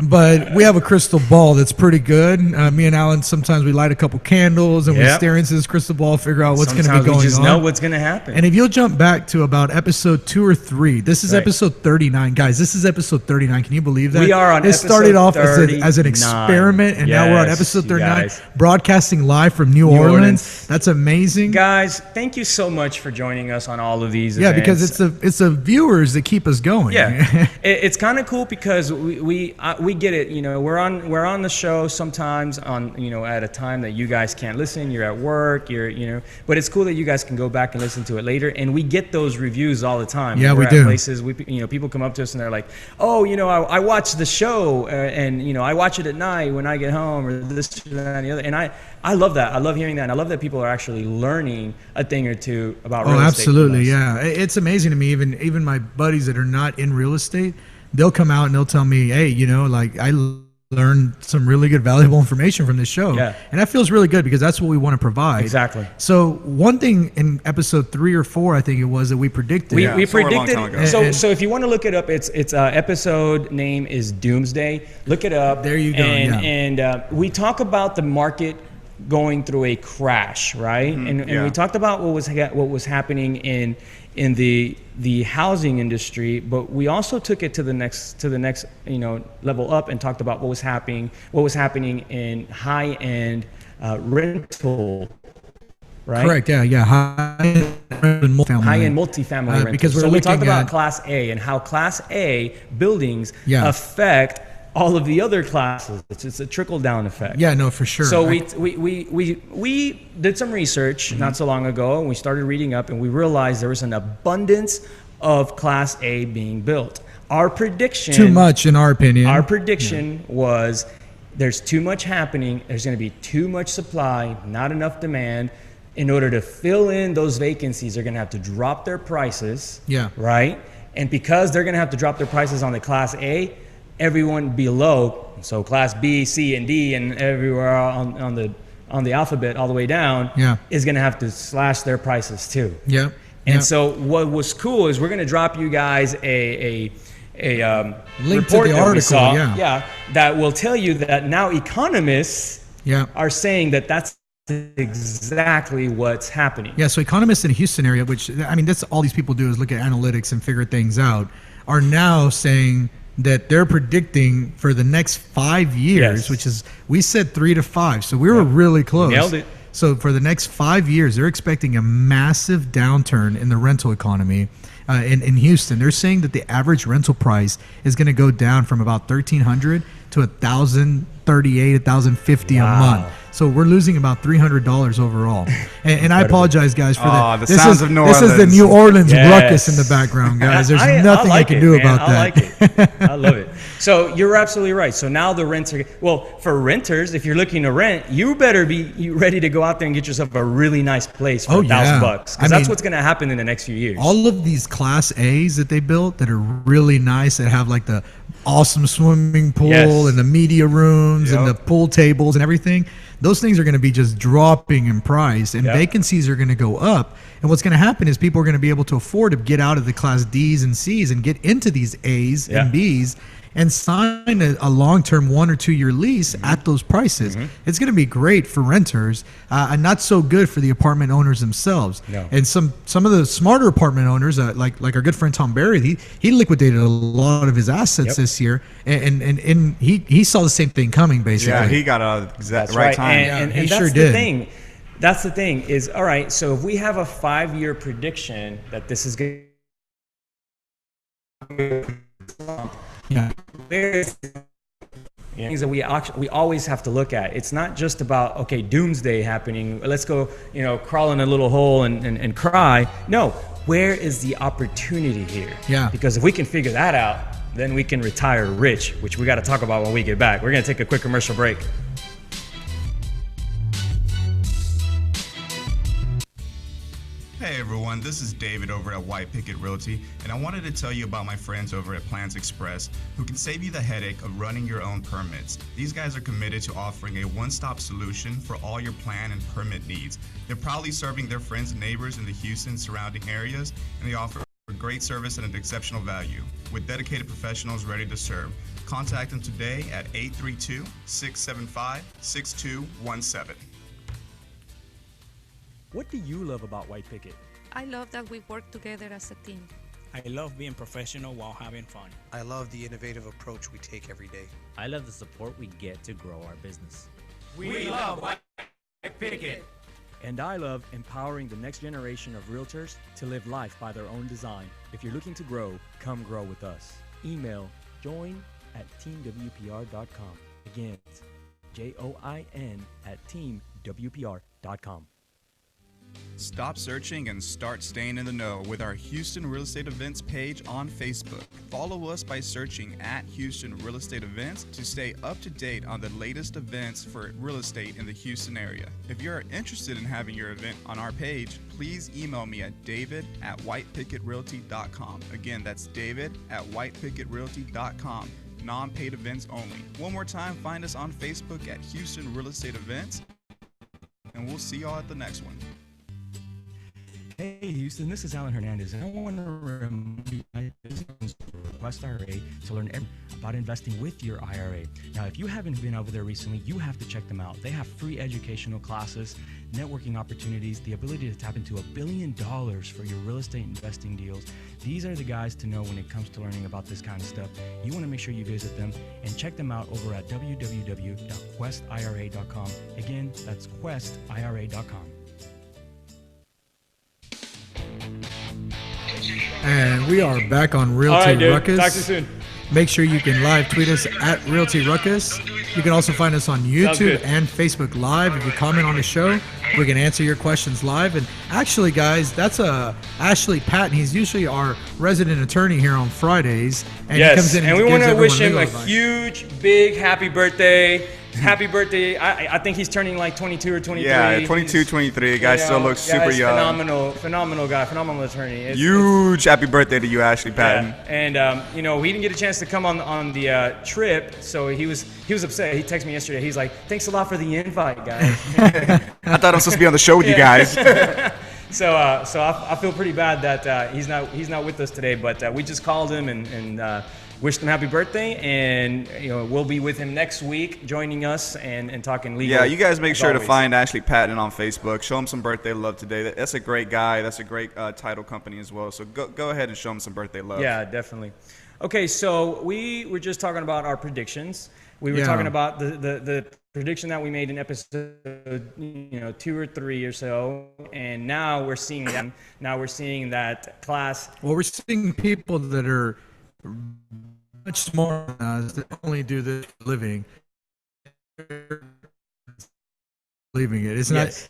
Speaker 4: but we have a crystal ball that's pretty good. Me and Alan, sometimes we light a couple candles and we stare into this crystal ball, figure out what's going to be going on.
Speaker 2: We just know what's going to happen.
Speaker 4: And if you'll jump back to about episode 2 or 3, this is episode 39. Guys, this is episode 39. Can you believe that?
Speaker 2: We are on episode 39.
Speaker 4: It started off as an experiment, and now we're on episode 39, broadcasting live from New Orleans. That's amazing.
Speaker 2: Guys, thank you so much for joining us on all of these events.
Speaker 4: Because it's the viewers that keep us going.
Speaker 2: Yeah, it's kind of cool because we get it. We're on the show sometimes on at a time that you guys can't listen. You're at work. But it's cool that you guys can go back and listen to it later. And we get those reviews all the time.
Speaker 4: Yeah,
Speaker 2: we're
Speaker 4: we do.
Speaker 2: Places people come up to us and they're like, oh, I watch the show and I watch it at night when I get home or this or that and the other. And I love that. I love hearing that. And I love that people are actually learning a thing or two about real estate. Oh,
Speaker 4: absolutely. Yeah, it's amazing to me. Even my buddies that are not in real estate, they'll come out and they'll tell me, hey, I learned some really good, valuable information from this show.
Speaker 2: Yeah.
Speaker 4: And that feels really good because that's what we want to provide.
Speaker 2: Exactly.
Speaker 4: So one thing in episode 3 or 4, I think it was, that we predicted.
Speaker 2: We predicted. So if you want to look it up, it's episode name is Doomsday. Look it up.
Speaker 4: There you go.
Speaker 2: And we talk about the market going through a crash, right? And we talked about what was happening in the housing industry, but we also took it to the next level up and talked about what was happening in high-end rental. Right?
Speaker 4: Correct. Yeah. High-end multifamily
Speaker 2: rentals.
Speaker 4: Because
Speaker 2: so we talked about Class A and how Class A buildings affect all of the other classes. It's a trickle-down effect.
Speaker 4: Yeah, no, for sure.
Speaker 2: So we did some research not so long ago, and we started reading up, and we realized there was an abundance of Class A being built. Our prediction...
Speaker 4: Too much, in our opinion.
Speaker 2: Our prediction was there's too much happening. There's going to be too much supply, not enough demand. In order to fill in those vacancies, they're going to have to drop their prices. Yeah. Right? And because they're going to have to drop their prices on the Class A, everyone below, so Class B, C, and D, and everywhere on the alphabet all the way down, is going to have to slash their prices too. Yeah. And so what was cool is we're going to drop you guys a
Speaker 4: link
Speaker 2: report
Speaker 4: to the
Speaker 2: that
Speaker 4: article.
Speaker 2: We saw, that will tell you that now economists are saying that that's exactly what's happening.
Speaker 4: Yeah, so economists in the Houston area, which, I mean, that's all these people do is look at analytics and figure things out, are now saying that they're predicting for the next 5 years, which is, we said 3 to 5, so we were really close.
Speaker 2: Nailed it.
Speaker 4: So for the next 5 years, they're expecting a massive downturn in the rental economy in Houston. They're saying that the average rental price is going to go down from about $1,300 to $1,038, $1,050 a month. So we're losing about $300 overall. And I apologize, guys, for that.
Speaker 3: The sounds of New Orleans.
Speaker 4: This is the New Orleans ruckus in the background, guys. There's nothing I can do about that.
Speaker 2: I like it. I love it. So you're absolutely right. So now the rents are, well, for renters, if you're looking to rent, you better be ready to go out there and get yourself a really nice place for $1,000, because that's what's going to happen in the next few years.
Speaker 4: All of these Class A's that they built that are really nice, that have like the awesome swimming pool and the media rooms and the pool tables and everything, those things are going to be just dropping in price, and vacancies are going to go up. And what's going to happen is people are going to be able to afford to get out of the Class D's and C's and get into these A's and B's and sign a long-term 1 or 2 year lease at those prices. It's going to be great for renters and not so good for the apartment owners themselves. And some of the smarter apartment owners, like our good friend Tom Berry, he liquidated a lot of his assets this year, and he saw the same thing coming, basically.
Speaker 3: Yeah, he got out at the right time.
Speaker 2: And
Speaker 4: he
Speaker 2: that's
Speaker 4: sure
Speaker 2: the
Speaker 4: did.
Speaker 2: thing. That's the thing is, all right, so if we have a 5-year prediction that this is going to things that we always have to look at. It's not just about, okay, doomsday happening, let's go, crawl in a little hole and cry. No, where is the opportunity here? Because if we can figure that out, then we can retire rich, which we got to talk about when we get back. We're going to take a quick commercial break.
Speaker 3: Hey everyone, this is David over at White Picket Realty, and I wanted to tell you about my friends over at Plans Express who can save you the headache of running your own permits. These guys are committed to offering a one-stop solution for all your plan and permit needs. They're proudly serving their friends and neighbors in the Houston surrounding areas, and they offer great service at an exceptional value. With dedicated professionals ready to serve, contact them today at 832-675-6217.
Speaker 10: What do you love about White Picket?
Speaker 6: I love that we work together as a team.
Speaker 5: I love being professional while having fun.
Speaker 7: I love the innovative approach we take every day.
Speaker 8: I love the support we get to grow our business.
Speaker 9: We love White Picket.
Speaker 10: And I love empowering the next generation of realtors to live life by their own design. If you're looking to grow, come grow with us. Email join@teamwpr.com. Again, join@teamwpr.com.
Speaker 3: Stop searching and start staying in the know with our Houston Real Estate Events page on Facebook. Follow us by searching at Houston Real Estate Events to stay up to date on the latest events for real estate in the Houston area. If you're interested in having your event on our page, please email me at david@whitepicketrealty.com. Again, that's david@whitepicketrealty.com. Non-paid events only. One more time, find us on Facebook at Houston Real Estate Events, and we'll see y'all at the next one.
Speaker 10: Hey Houston, this is Alan Hernandez, and I want to remind you guys to request IRA to learn about investing with your IRA. Now, if you haven't been over there recently, you have to check them out. They have free educational classes, networking opportunities, the ability to tap into $1 billion for your real estate investing deals. These are the guys to know when it comes to learning about this kind of stuff. You want to make sure you visit them and check them out over at www.questira.com. Again, that's questira.com.
Speaker 4: And we are back on Realty
Speaker 2: All right, dude.
Speaker 4: Ruckus.
Speaker 2: Talk to you soon.
Speaker 4: Make sure you can live tweet us at Realty Ruckus. You can also find us on YouTube and Facebook Live. If you comment on the show, we can answer your questions live. And actually, guys, that's Ashley Patton. He's usually our resident attorney here on Fridays. And he comes in
Speaker 2: and we want to wish him a
Speaker 4: advice.
Speaker 2: huge, big happy birthday. Happy birthday. I think he's turning like 22 or 23.
Speaker 3: Yeah, 22, 23. Guy still looks super young.
Speaker 2: Phenomenal guy, phenomenal attorney.
Speaker 3: Huge happy birthday to you, Ashley Patton.
Speaker 2: Yeah. And we didn't get a chance to come on the trip, so he was upset. He texted me yesterday. He's like, "Thanks a lot for the invite, guys."
Speaker 3: I thought I was supposed to be on the show with you guys.
Speaker 2: So I feel pretty bad that he's not with us today, but we just called him and wished him happy birthday, and we'll be with him next week, joining us and talking legal.
Speaker 3: Yeah, you guys make sure
Speaker 2: always.
Speaker 3: to find Ashley Patton on Facebook. Show him some birthday love today. That's a great guy. That's a great title company as well. So go ahead and show him some birthday love.
Speaker 2: Yeah, definitely. Okay, so we were just talking about our predictions. We were talking about the prediction that we made in episode 2 or 3 or so, and now we're seeing them. Now we're seeing that class.
Speaker 4: Well, we're seeing people that are much smarter than us that only do this for a living. Leaving it. It's
Speaker 2: yes.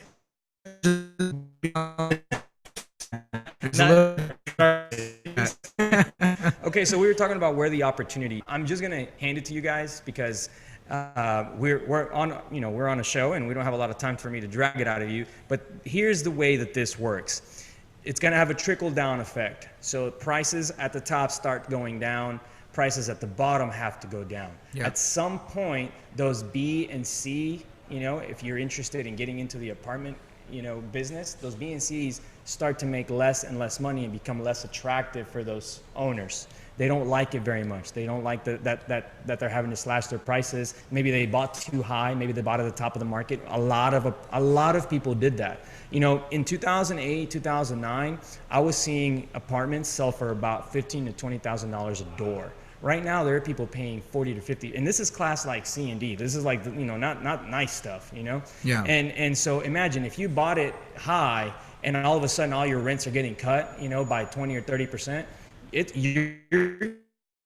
Speaker 2: Okay, so we were talking about where the opportunity. I'm just gonna hand it to you guys because we're on a show and we don't have a lot of time for me to drag it out of you. But here's the way that this works. It's gonna have a trickle down effect. So prices at the top start going down. Prices at the bottom have to go down. Yeah. At some point, those B and C, if you're interested in getting into the apartment, business, those B and C's start to make less and less money and become less attractive for those owners. They don't like it very much. They don't like that they're having to slash their prices. Maybe they bought too high. Maybe they bought at the top of the market. A lot of people did that. In 2008, 2009, I was seeing apartments sell for about $15,000 to $20,000 a door. Right now, there are people paying $40,000 to $50,000, and this is class like C and D. This is like not nice stuff,
Speaker 4: Yeah.
Speaker 2: And so imagine if you bought it high, and all of a sudden all your rents are getting cut, by 20 or 30%. You're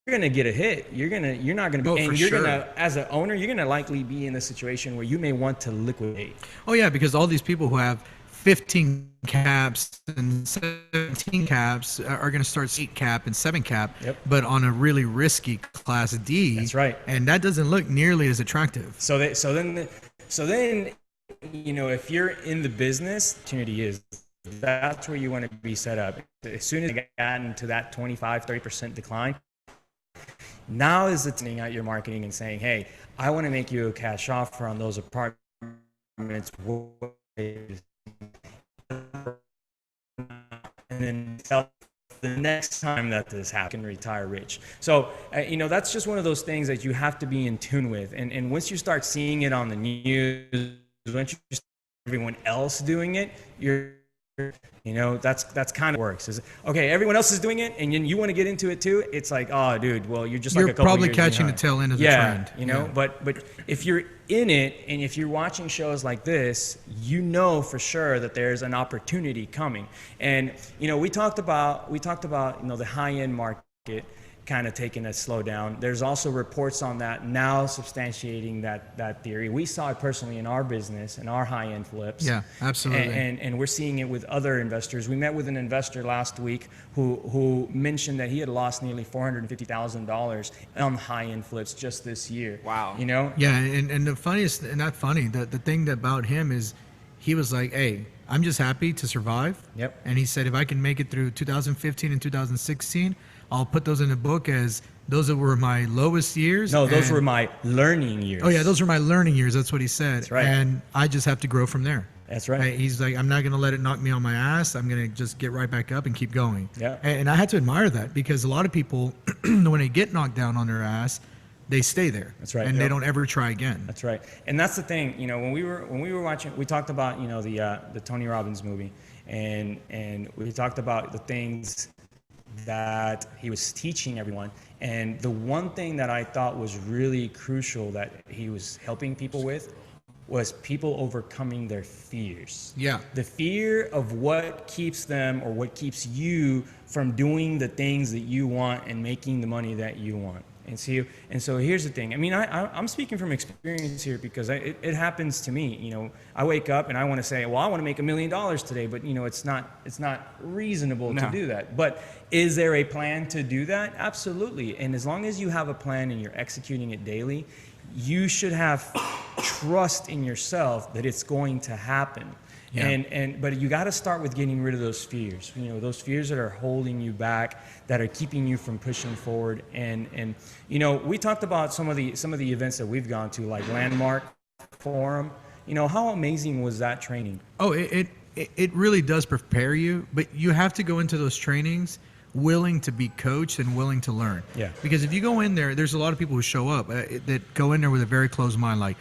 Speaker 2: gonna get a hit. You're not gonna be, and you're gonna, as an owner, you're gonna likely be in a situation where you may want to liquidate.
Speaker 4: Oh yeah, because all these people who have 15 caps and 17 caps are going to start 8 cap and 7 cap, but on a really risky class D.
Speaker 2: That's right.
Speaker 4: And that doesn't look nearly as attractive.
Speaker 2: So then, if you're in the business, opportunity is that's where you want to be set up. As soon as you get into that 25, 30% decline, now is the time out your marketing and saying, hey, I want to make you a cash offer on those apartments. And then tell the next time that this happens, can retire rich. So, that's just one of those things that you have to be in tune with. And once you start seeing it on the news, once you see everyone else doing it, that's kind of works. Okay, everyone else is doing it, and you want to get into it too. It's like, oh, dude, well, you're just like a couple
Speaker 4: probably
Speaker 2: years
Speaker 4: catching
Speaker 2: behind.
Speaker 4: the tail end of the trend.
Speaker 2: But if you're in it, and if you're watching shows like this, for sure that there's an opportunity coming. And we talked about the high-end market kind of taking a slowdown. There's also reports on that now substantiating that theory. We saw it personally in our business, in our high-end flips.
Speaker 4: Yeah, absolutely.
Speaker 2: And we're seeing it with other investors. We met with an investor last week who mentioned that he had lost nearly $450,000 on high-end flips just this year.
Speaker 3: Wow.
Speaker 4: Yeah, and the funniest, and not funny, the thing about him is he was like, hey, I'm just happy to survive.
Speaker 2: Yep.
Speaker 4: And he said, if I can make it through 2015 and 2016, I'll put those in the book as those were my lowest years.
Speaker 2: No, those were my learning years.
Speaker 4: Oh, yeah, those were my learning years. That's what he said.
Speaker 2: That's right.
Speaker 4: And I just have to grow from there.
Speaker 2: That's right.
Speaker 4: He's like, I'm not going to let it knock me on my ass. I'm going to just get right back up and keep going.
Speaker 2: Yeah.
Speaker 4: And I had to admire that because a lot of people, when they get knocked down on their ass, they stay there.
Speaker 2: That's right.
Speaker 4: And they don't ever try again.
Speaker 2: That's right. And that's the thing, you know, when we were watching, we talked about, you know, the Tony Robbins movie, and we talked about the things that he was teaching everyone. And the one thing that I thought was really crucial that he was helping people with was people overcoming their fears.
Speaker 4: Yeah.
Speaker 2: The fear of what keeps them or what keeps you from doing the things that you want and making the money that you want. And so here's the thing. I mean, I'm speaking from experience here because it happens to me. You know, I wake up and I want to say, well, I want to make $1 million today, but you know, it's not reasonable to do that. But is there a plan to do that? Absolutely. And as long as you have a plan and you're executing it daily, you should have trust in yourself that it's going to happen. Yeah. But you got to start with getting rid of those fears. You know, those fears that are holding you back, that are keeping you from pushing forward. And you know, we talked about some of the events that we've gone to, like Landmark Forum. You know, how amazing was that training?
Speaker 4: Oh, it really does prepare you, but you have to go into those trainings willing to be coached and willing to learn.
Speaker 2: Yeah.
Speaker 4: Because if you go in there, there's a lot of people who show up that go in there with a very closed mind, like,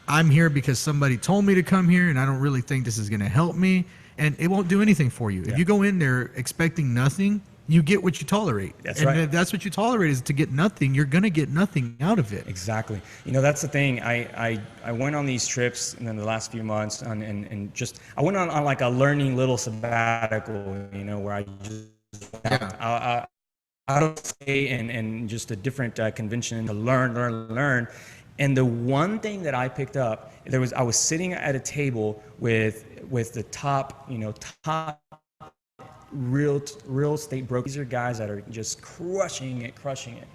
Speaker 4: I'm here because somebody told me to come here and I don't really think this is going to help me, and it won't do anything for you. Yeah. If you go in there expecting nothing, you get what you tolerate.
Speaker 2: That's right.
Speaker 4: And if that's what you tolerate is to get nothing, you're going to get nothing out of it.
Speaker 2: Exactly. You know, that's the thing. I went on these trips in the last few months and just, I went on like a learning little sabbatical, you know, where I just out of state and just a different convention to learn. And the one thing that I picked up, I was sitting at a table with the top real estate brokers. These are guys that are just crushing it.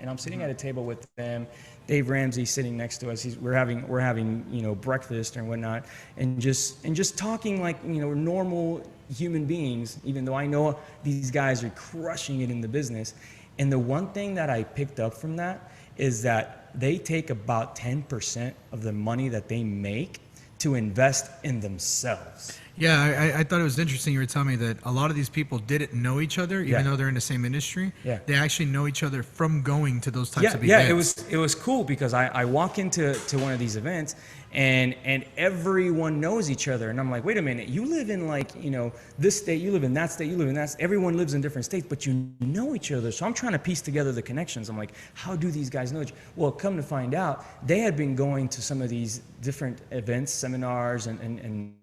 Speaker 2: And I'm sitting at a table with them. Dave Ramsey sitting next to us. We're having you know, breakfast and whatnot, and just talking like, you know, normal human beings. Even though I know these guys are crushing it in the business, and the one thing that I picked up from that is that they take about 10% of the money that they make to invest in themselves.
Speaker 4: Yeah, I thought it was interesting. You were telling me that a lot of these people didn't know each other, even though they're in the same industry. Yeah. They actually know each other from going to those types of events.
Speaker 2: Yeah, it was cool because I walk into one of these events and everyone knows each other. And I'm like, wait a minute, you live in, like, you know, this state, you live in that state, you live in that state. Everyone lives in different states, but you know each other. So I'm trying to piece together the connections. I'm like, how do these guys know each other? Well, come to find out, they had been going to some of these different events, seminars, and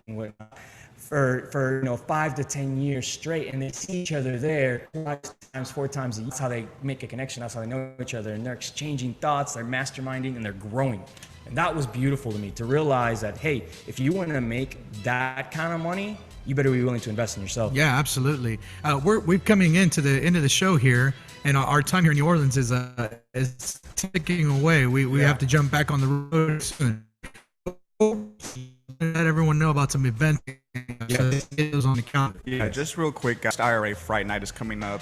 Speaker 2: whatnot for you know, 5 to 10 years straight, and they see each other there 4 times a year. That's how they make a connection. That's how they know each other, and they're exchanging thoughts, they're masterminding, and they're growing. And that was beautiful to me, to realize that, hey, if you want to make that kind of money, you better be willing to invest in yourself.
Speaker 4: Yeah, absolutely. We're coming into the end of the show here, and our time here in New Orleans is ticking away. We have to jump back on the road soon. Let everyone know about some events on the calendar.
Speaker 3: Yeah, just real quick, guys. IRA Fright Night is coming up.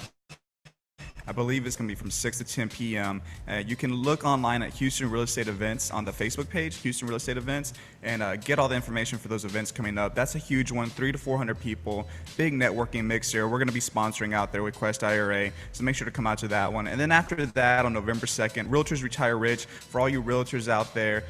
Speaker 3: I believe it's going to be from 6 to 10 p.m. You can look online at Houston Real Estate Events on the Facebook page, Houston Real Estate Events, and get all the information for those events coming up. That's a huge one, 300 to 400 people, big networking mixer. We're going to be sponsoring out there with Quest IRA, so make sure to come out to that one. And then after that, on November 2nd, Realtors Retire Rich. For all you realtors out there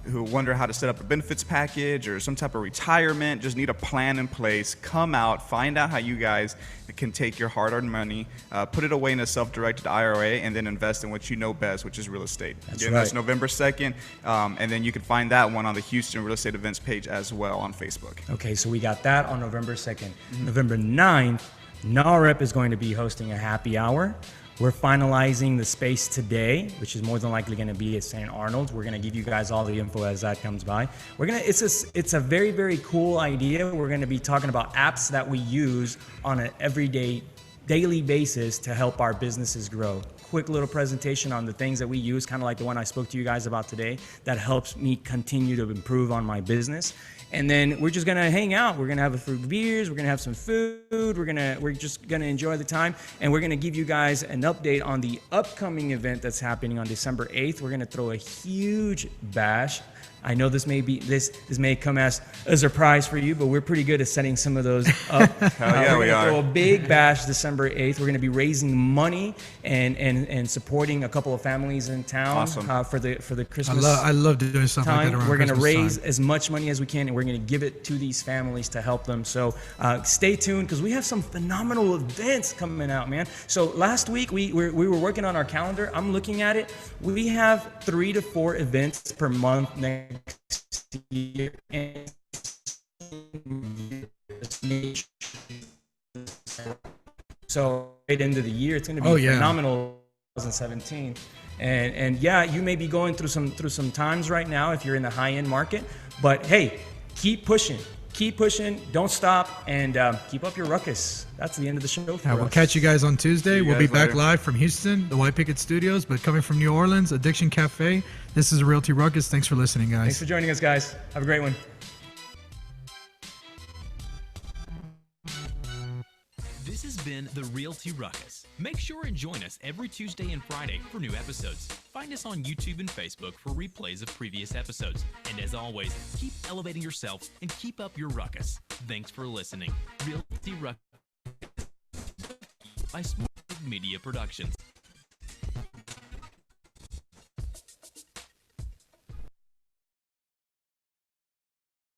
Speaker 3: who wonder how to set up a benefits package or some type of retirement, just need a plan in place, come out, find out how you guys can take your hard-earned money, put it away in a self-directed IRA, and then invest in what you know best, which is real estate.
Speaker 2: That's right.
Speaker 3: That's November 2nd, and then you can find that one on the Houston Real Estate Events page as well on Facebook.
Speaker 2: Okay, so we got that on November 2nd. November 9th, NAREP is going to be hosting a happy hour. We're finalizing the space today, which is more than likely going to be at St. Arnold's. We're going to give you guys all the info as that comes by. It's a very, very cool idea. We're going to be talking about apps that we use on an everyday, daily basis to help our businesses grow. Quick little presentation on the things that we use, kind of like the one I spoke to you guys about today, that helps me continue to improve on my business. And then we're just gonna hang out. We're gonna have a few beers. We're gonna have some food. We're just gonna enjoy the time, and we're gonna give you guys an update on the upcoming event that's happening on December 8th. We're gonna throw a huge bash. I know this may come as a surprise for you, but we're pretty good at setting some of those up.
Speaker 3: Hell yeah,
Speaker 2: we're going to throw a big bash December 8th. We're going to be raising money and supporting a couple of families in town for the Christmas.
Speaker 4: I love doing stuff
Speaker 2: time.
Speaker 4: like that around
Speaker 2: We're going to
Speaker 4: Christmas
Speaker 2: raise as much money as we can, and we're going to give it to these families to help them. So stay tuned, because we have some phenomenal events coming out, man. So last week we were working on our calendar. I'm looking at it. We have 3 to 4 events per month next year. And so right into the year, it's going to be phenomenal. 2017. And yeah, you may be going through some times right now if you're in the high-end market, but hey, keep pushing, don't stop, and keep up your ruckus. That's the end of the show for us.
Speaker 4: We'll catch you guys on Tuesday. We'll be back live from Houston, the White Picket Studios, but coming from New Orleans, Addiction Cafe. This is Realty Ruckus. Thanks for listening, guys.
Speaker 2: Thanks for joining us, guys. Have a great one.
Speaker 1: This has been the Realty Ruckus. Make sure and join us every Tuesday and Friday for new episodes. Find us on YouTube and Facebook for replays of previous episodes. And as always, keep elevating yourself and keep up your ruckus. Thanks for listening. Realty Ruckus by Smart Media Productions.